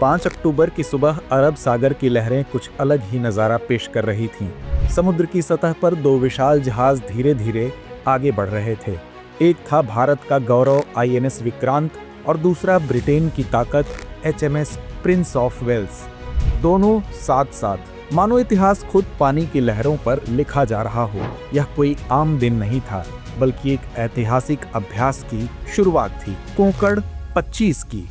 5 अक्टूबर की सुबह अरब सागर की लहरें कुछ अलग ही नज़ारा पेश कर रही थीं। समुद्र की सतह पर दो विशाल जहाज धीरे धीरे आगे बढ़ रहे थे। एक था भारत का गौरव INS विक्रांत और दूसरा ब्रिटेन की ताकत HMS प्रिंस ऑफ वेल्स। दोनों साथ साथ, मानो इतिहास खुद पानी की लहरों पर लिखा जा रहा हो। यह कोई आम दिन नहीं था, बल्कि एक ऐतिहासिक अभ्यास की शुरुआत थी। कोंकण 25 की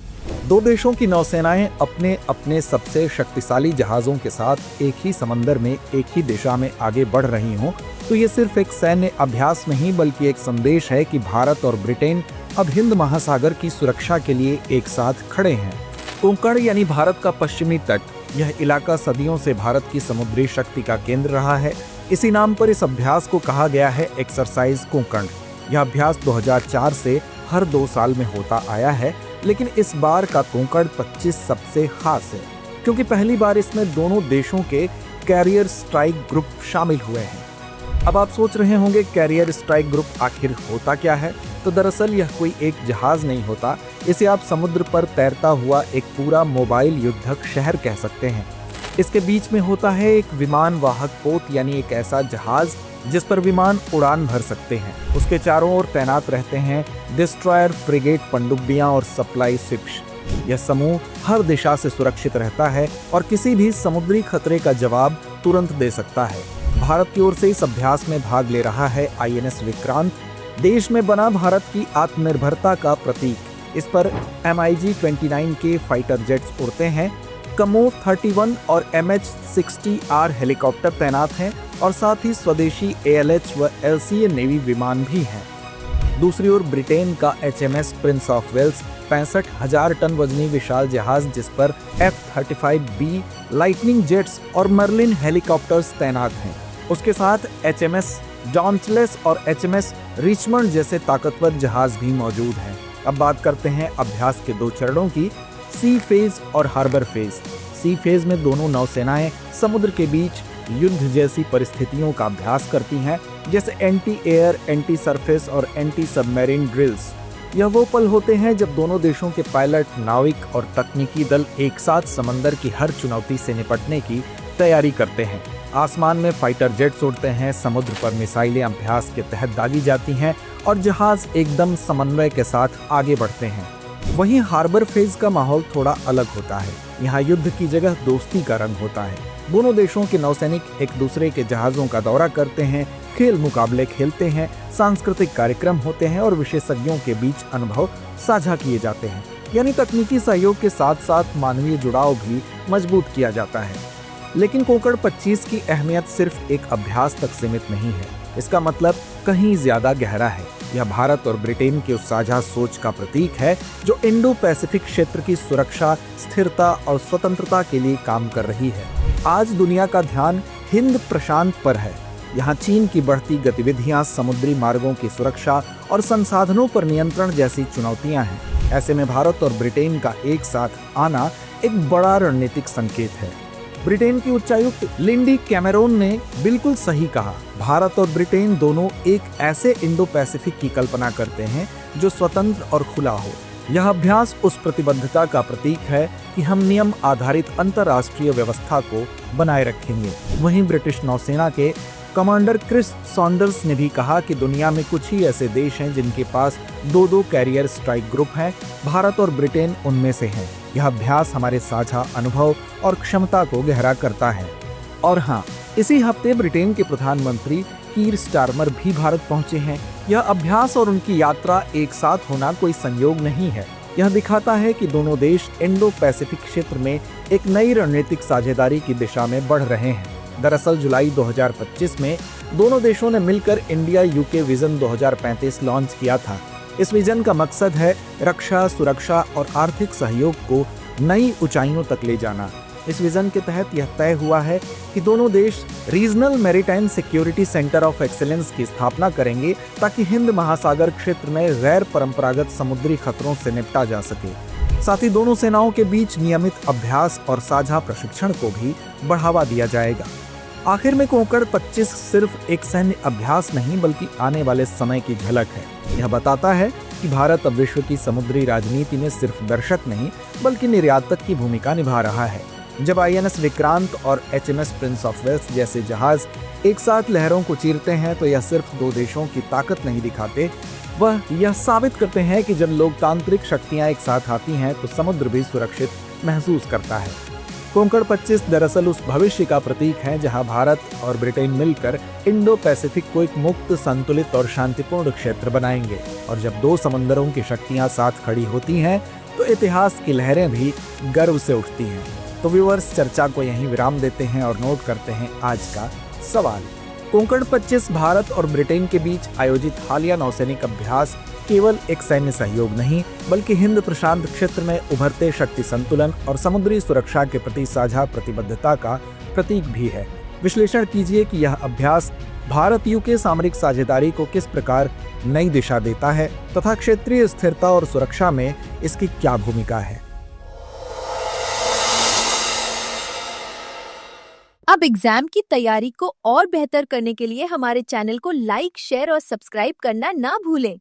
दो देशों की नौसेनाएं अपने अपने सबसे शक्तिशाली जहाजों के साथ एक ही समंदर में एक ही दिशा में आगे बढ़ रही हों, तो ये सिर्फ एक सैन्य अभ्यास नहीं बल्कि एक संदेश है कि भारत और ब्रिटेन अब हिंद महासागर की सुरक्षा के लिए एक साथ खड़े हैं। कोंकण यानी भारत का पश्चिमी तट, यह इलाका सदियों से भारत की समुद्री शक्ति का केंद्र रहा है। इसी नाम पर इस अभ्यास को कहा गया है एक्सरसाइज कोंकण। यह अभ्यास 2004 से हर 2 साल में होता आया है, लेकिन इस बार का कोंकण 25 सबसे खास है, क्योंकि पहली बार इसमें दोनों देशों के कैरियर स्ट्राइक ग्रुप शामिल हुए हैं। अब आप सोच रहे होंगे कैरियर स्ट्राइक ग्रुप आखिर होता क्या है? तो दरअसल यह कोई एक जहाज नहीं होता, इसे आप समुद्र पर तैरता हुआ एक पूरा मोबाइल युद्धक शहर कह सकते हैं। इसके बीच में होता है एक विमान वाहक पोत, यानी एक ऐसा जहाज जिस पर विमान उड़ान भर सकते हैं। उसके चारों ओर तैनात रहते हैं डिस्ट्रॉयर, फ्रिगेट, पनडुब्बियां और सप्लाई शिप्स। यह समूह हर दिशा से सुरक्षित रहता है और किसी भी समुद्री खतरे का जवाब तुरंत दे सकता है। भारत की ओर से इस अभ्यास में भाग ले रहा है INS विक्रांत, देश में बना भारत की आत्मनिर्भरता का प्रतीक। इस पर MiG-29 के फाइटर जेट्स उड़ते हैं, कमोव 31 और MH-60R हेलीकॉप्टर तैनात हैं और साथ ही स्वदेशी ALH व LCA नेवी विमान भी हैं। दूसरी ओर ब्रिटेन का HMS Prince of Wales 65,000 ton वजनी विशाल जहाज, जिस पर F-35B लाइटनिंग जेट्स और मर्लिन हेलीकॉप्टर्स तैनात हैं। उसके साथ HMS डॉन्टलेस और HMS रिचमंड जैसे ताकतवर जहाज भी मौजूद हैं। अब बात करते हैं अभ्यास के 2 चरणों की, सी फेज और हार्बर फेज। सी फेज में दोनों नौसेनाएं समुद्र के बीच युद्ध जैसी परिस्थितियों का अभ्यास करती हैं, जैसे एंटी एयर, एंटी सरफेस और एंटी सबमरीन ड्रिल्स। यह वो पल होते हैं जब दोनों देशों के पायलट, नाविक और तकनीकी दल एक साथ समंदर की हर चुनौती से निपटने की तैयारी करते हैं। आसमान में फाइटर जेट्स उड़ते हैं, समुद्र पर मिसाइलें अभ्यास के तहत दागी जाती हैं और जहाज एकदम समन्वय के साथ आगे बढ़ते हैं। वहीं हार्बर फेज का माहौल थोड़ा अलग होता है। यहाँ युद्ध की जगह दोस्ती का रंग होता है। दोनों देशों के नौसैनिक एक दूसरे के जहाजों का दौरा करते हैं, खेल मुकाबले खेलते हैं, सांस्कृतिक कार्यक्रम होते हैं और विशेषज्ञों के बीच अनुभव साझा किए जाते हैं। यानी तकनीकी सहयोग के साथ साथ मानवीय जुड़ाव भी मजबूत किया जाता है। लेकिन कोंकण 25 की अहमियत सिर्फ एक अभ्यास तक सीमित नहीं है, इसका मतलब कहीं ज्यादा गहरा है। यह भारत और ब्रिटेन की उस साझा सोच का प्रतीक है जो इंडो पैसिफिक क्षेत्र की सुरक्षा, स्थिरता और स्वतंत्रता के लिए काम कर रही है। आज दुनिया का ध्यान हिंद प्रशांत पर है। यहाँ चीन की बढ़ती गतिविधियां, समुद्री मार्गों की सुरक्षा और संसाधनों पर नियंत्रण जैसी चुनौतियां हैं। ऐसे में भारत और ब्रिटेन का एक साथ आना एक बड़ा रणनीतिक संकेत है। ब्रिटेन की उच्चायुक्त लिंडी कैमेरोन ने बिल्कुल सही कहा, भारत और ब्रिटेन दोनों एक ऐसे इंडो पैसिफिक की कल्पना करते हैं जो स्वतंत्र और खुला हो। यह अभ्यास उस प्रतिबद्धता का प्रतीक है कि हम नियम आधारित अंतर्राष्ट्रीय व्यवस्था को बनाए रखेंगे। वहीं ब्रिटिश नौसेना के कमांडर क्रिस सॉन्डर्स ने भी कहा कि दुनिया में कुछ ही ऐसे देश हैं जिनके पास 2-2 कैरियर स्ट्राइक ग्रुप हैं। भारत और ब्रिटेन उनमें से हैं। यह अभ्यास हमारे साझा अनुभव और क्षमता को गहरा करता है। और हाँ, इसी हफ्ते ब्रिटेन के प्रधानमंत्री कीर स्टारमर भी भारत पहुंचे हैं। यह अभ्यास और उनकी यात्रा एक साथ होना कोई संयोग नहीं है। यह दिखाता है कि दोनों देश इंडो पैसिफिक क्षेत्र में एक नई रणनीतिक साझेदारी की दिशा में बढ़ रहे हैं। दरअसल जुलाई 2025 में दोनों देशों ने मिलकर इंडिया यूके विजन 2035 लॉन्च किया था। इस विजन का मकसद है रक्षा, सुरक्षा और आर्थिक सहयोग को नई ऊंचाइयों तक ले जाना। इस विजन के तहत यह तय हुआ है कि दोनों देश regional maritime security centre of excellence की स्थापना करेंगे ताकि हिंद महासागर क्षेत्र में गैर परंपरागत समुद्री खतरों से निपटा जा सके। साथ ही दोनों सेनाओं के बीच नियमित अभ्यास और साझा प्रशिक्षण को भी बढ़ावा दिया जाएगा। आखिर में कोंकण 25 सिर्फ एक सैन्य अभ्यास नहीं बल्कि आने वाले समय की झलक है। यह बताता है कि भारत अब विश्व की समुद्री राजनीति में सिर्फ दर्शक नहीं बल्कि निर्यातक की भूमिका निभा रहा है। जब आईएनएस विक्रांत और एचएमएस प्रिंस ऑफ वेल्स जैसे जहाज एक साथ लहरों को चीरते हैं तो यह सिर्फ दो देशों की ताकत नहीं दिखाते, वह यह साबित करते हैं कि जब लोकतांत्रिक शक्तियां एक साथ आती हैं तो समुद्र भी सुरक्षित महसूस करता है। कोंकण 25 दरअसल उस भविष्य का प्रतीक है जहां भारत और ब्रिटेन मिलकर इंडो पैसिफिक को एक मुक्त, संतुलित और शांतिपूर्ण क्षेत्र बनाएंगे। और जब दो समंदरों की शक्तियां साथ खड़ी होती हैं तो इतिहास की लहरें भी गर्व से उठती हैं। तो व्यूअर्स, चर्चा को यहीं विराम देते हैं और नोट करते हैं आज का सवाल। कोंकण 25 भारत और ब्रिटेन के बीच आयोजित हालिया नौसैनिक अभ्यास केवल एक सैन्य सहयोग नहीं बल्कि हिंद प्रशांत क्षेत्र में उभरते शक्ति संतुलन और समुद्री सुरक्षा के प्रति साझा प्रतिबद्धता का प्रतीक भी है। विश्लेषण कीजिए कि यह अभ्यास भारत यूके सामरिक साझेदारी को किस प्रकार नई दिशा देता है तथा क्षेत्रीय स्थिरता और सुरक्षा में इसकी क्या भूमिका है। अब एग्जाम की तैयारी को और बेहतर करने के लिए हमारे चैनल को लाइक, शेयर और सब्सक्राइब करना ना भूलें।